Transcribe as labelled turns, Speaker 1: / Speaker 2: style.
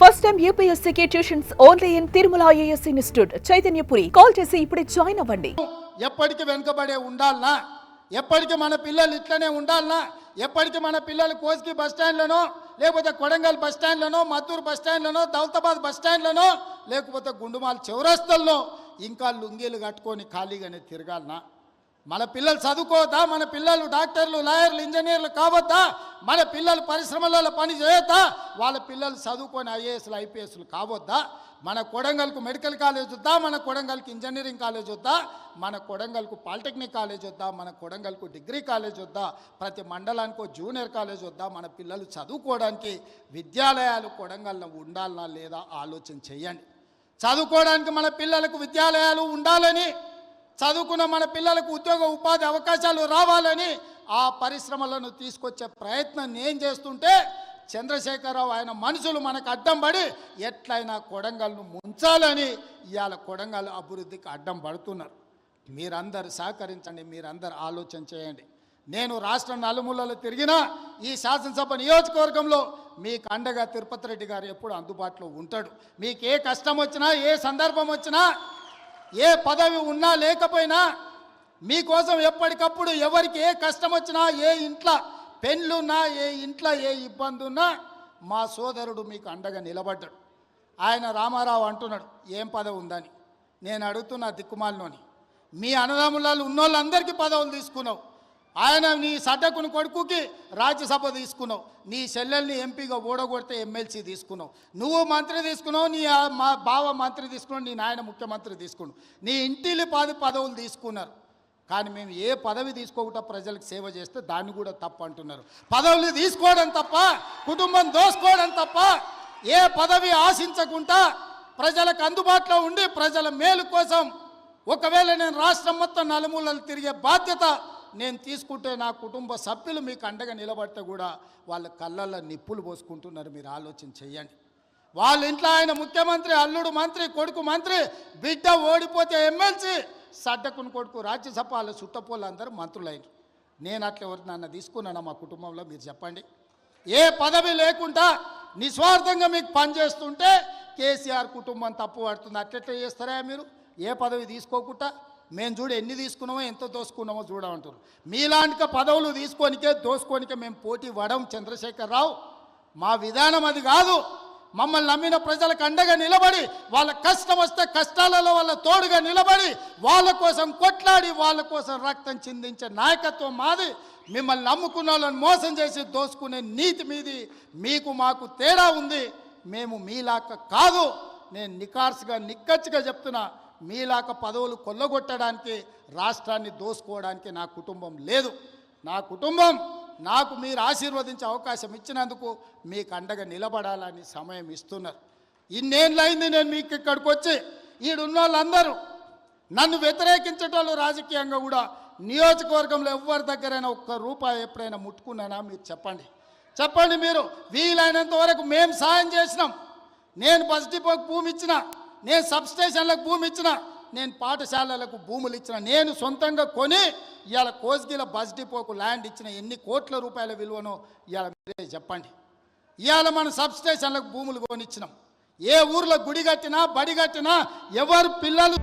Speaker 1: First time యూపీఎస్సీకి tuitions only in Tirumala IAS institute Chaitanyapuri. Call చేసి ఇప్పుడే జాయిన్ అవ్వండి.
Speaker 2: ఎప్పటికీ వెనుకబడే ఉండాలనా? ఎప్పటికీ మన పిల్లలు ఇట్లనే ఉండాలనా? ఎప్పటికీ మన పిల్లలు కోస్గి బస్ స్టాండ్లోనో, లేకపోతే కొడంగల్ బస్ స్టాండ్లోనో, మద్దూరు బస్ స్టాండ్లోనో, దౌలతాబాద్ బస్ స్టాండ్లోనో, లేకపోతే గుండుమాల్ చౌరస్తల్లో ఇంకా లుంగీలు కట్టుకొని ఖాళీగానే తిరగాలనా? మన పిల్లలు చదువుకోవద్దా? మన పిల్లలు డాక్టర్లు, లాయర్లు, ఇంజనీర్లు కావద్దా? మన పిల్లలు పరిశ్రమలలో పని చేయొద్దా? వాళ్ళ పిల్లలు చదువుకొని ఐఏఎస్లు, ఐపీఎస్లు కావద్దా? మన కొడంగల్కు మెడికల్ కాలేజ్ వద్దా? మన కొడంగల్కి ఇంజనీరింగ్ కాలేజ్ వద్దా? మన కొడంగల్కు పాలిటెక్నిక్ కాలేజ్ వద్దా? మన కొడంగల్కు డిగ్రీ కాలేజ్ వద్దా? ప్రతి మండలానికి జూనియర్ కాలేజ్ వద్దా? మన పిల్లలు చదువుకోవడానికి విద్యాలయాలు కొడంగల్లో ఉండాలనా లేదా ఆలోచన చేయండి. చదువుకోవడానికి మన పిల్లలకు విద్యాలయాలు ఉండాలని, చదువుకున్న మన పిల్లలకు ఉద్యోగ ఉపాధి అవకాశాలు రావాలని ఆ పరిశ్రమలను తీసుకొచ్చే ప్రయత్నం నేను చేస్తుంటే చంద్రశేఖరరావు ఆయన మనుషులు మనకు అడ్డం పడి ఎట్లయినా కొడంగల్ను ముంచాలని ఇవాళ కొడంగల్ అభివృద్ధికి అడ్డం పడుతున్నారు. మీరందరూ సహకరించండి, మీరందరూ ఆలోచన చేయండి. నేను రాష్ట్రం నలుమూలలో తిరిగినా ఈ శాసనసభ నియోజకవర్గంలో మీకు అండగా తిరుపతి రెడ్డి గారు ఎప్పుడు అందుబాటులో ఉంటాడు. మీకు ఏ కష్టం వచ్చినా, ఏ సందర్భం వచ్చినా, ఏ పదవి ఉన్నా లేకపోయినా మీకోసం ఎప్పటికప్పుడు ఎవరికి ఏ కష్టం వచ్చినా, ఏ ఇంట్లో పెళ్ళున్నా, ఏ ఇంట్లో ఏ ఇబ్బంది ఉన్నా మా సోదరుడు మీకు అండగా నిలబడ్డాడు. ఆయన రామారావు అంటున్నాడు ఏం పదవి ఉందని. నేను అడుగుతున్నా దిక్కుమాలినోని, మీ అన్నదమ్ములలో ఉన్నోళ్ళందరికీ పదవులు తీసుకున్నావు. ఆయన నీ సడ్డకుని కొడుకుకి రాజ్యసభ తీసుకున్నావు, నీ చెల్లెల్ని ఎంపీగా ఓడగొడితే ఎమ్మెల్సీ తీసుకున్నావు, నువ్వు మంత్రి తీసుకున్నావు, నీ మా బావ మంత్రి తీసుకున్నావు, నీ నాయన ముఖ్యమంత్రి తీసుకున్నావు, నీ ఇంటిలి పదవులు తీసుకున్నారు. కానీ మేము ఏ పదవి తీసుకోకుండా ప్రజలకు సేవ చేస్తే దాన్ని కూడా తప్పు అంటున్నారు. పదవులు తీసుకోవడం తప్ప, కుటుంబం దోసుకోవడం తప్ప, ఏ పదవి ఆశించకుండా ప్రజలకు అందుబాటులో ఉండి ప్రజల మేలు కోసం ఒకవేళ నేను రాష్ట్రం మొత్తం నలుమూలలు తిరిగే బాధ్యత నేను తీసుకుంటే నా కుటుంబ సభ్యులు మీకు అండగా నిలబడితే కూడా వాళ్ళ కళ్ళల్లో నిప్పులు పోసుకుంటున్నారు. మీరు ఆలోచన చెయ్యండి. వాళ్ళ ఇంట్లో ఆయన ముఖ్యమంత్రి, అల్లుడు మంత్రి, కొడుకు మంత్రి, బిడ్డ ఓడిపోతే ఎమ్మెల్సీ, సడ్డకుని కొడుకు రాజ్యసభ, వాళ్ళ చుట్టపోళ్ళు అందరూ మంత్రులైన. నేను అట్లా ఎవరు నన్ను తీసుకున్నాను మా కుటుంబంలో? మీరు చెప్పండి. ఏ పదవి లేకుండా నిస్వార్థంగా మీకు పనిచేస్తుంటే కేసీఆర్ కుటుంబం తప్పు పడుతుంది. అట్లెట్లా చేస్తారా మీరు? ఏ పదవి తీసుకోకుండా మేము చూడు ఎన్ని తీసుకున్నామో, ఎంత దోసుకున్నామో చూడమంటారు. మీలాంటి పదవులు తీసుకోనికే దోసుకోనికే మేము పోటీ పడం చంద్రశేఖరరావు. మా విధానం అది కాదు. మమ్మల్ని నమ్మిన ప్రజలకు అండగా నిలబడి, వాళ్ళ కష్టం వస్తే కష్టాలలో వాళ్ళ తోడుగా నిలబడి, వాళ్ళ కోసం కొట్లాడి, వాళ్ళ కోసం రక్తం చిందించే నాయకత్వం మాది. మిమ్మల్ని నమ్ముకున్న వాళ్ళని మోసం చేసి దోసుకునే నీతి మీది. మీకు మాకు తేడా ఉంది. మేము మీలాక కాదు. నేను నికార్సుగా నిక్కచ్చిగా చెప్తున్నా, మీలాక పదవులు కొల్లగొట్టడానికి, రాష్ట్రాన్ని దోసుకోవడానికి నా కుటుంబం లేదు. నా కుటుంబం నాకు మీరు ఆశీర్వదించే అవకాశం ఇచ్చినందుకు మీకు అండగా నిలబడాలని సమయం ఇస్తున్నారు. ఇన్నేళ్ళైంది నేను మీకు ఇక్కడికి వచ్చి. ఈడున్న వాళ్ళందరూ నన్ను వ్యతిరేకించేటోళ్ళు రాజకీయంగా కూడా నియోజకవర్గంలో ఎవరి దగ్గరైనా ఒక్క రూపాయి ఎప్పుడైనా ముట్టుకున్నానా? మీరు చెప్పండి. చెప్పండి. మీరు వీలైనంత వరకు మేము సాయం చేసినాం. నేను బస్ డిపోకి భూమి ఇచ్చిన, నేను సబ్స్టేషన్లకు భూమి ఇచ్చిన, నేను పాఠశాలలకు భూములు ఇచ్చిన, నేను సొంతంగా కొని ఇవాళ కోస్గిల బస్ డిపోకు ల్యాండ్ ఇచ్చిన. ఎన్ని కోట్ల రూపాయల విలువనో ఇవాళ మీరే చెప్పండి. ఇవాళ మనం సబ్స్టేషన్లకు భూములు కొనిచ్చినాం. ఏ ఊర్లో గుడి కట్టినా, బడి కట్టినా, ఎవరు పిల్లలు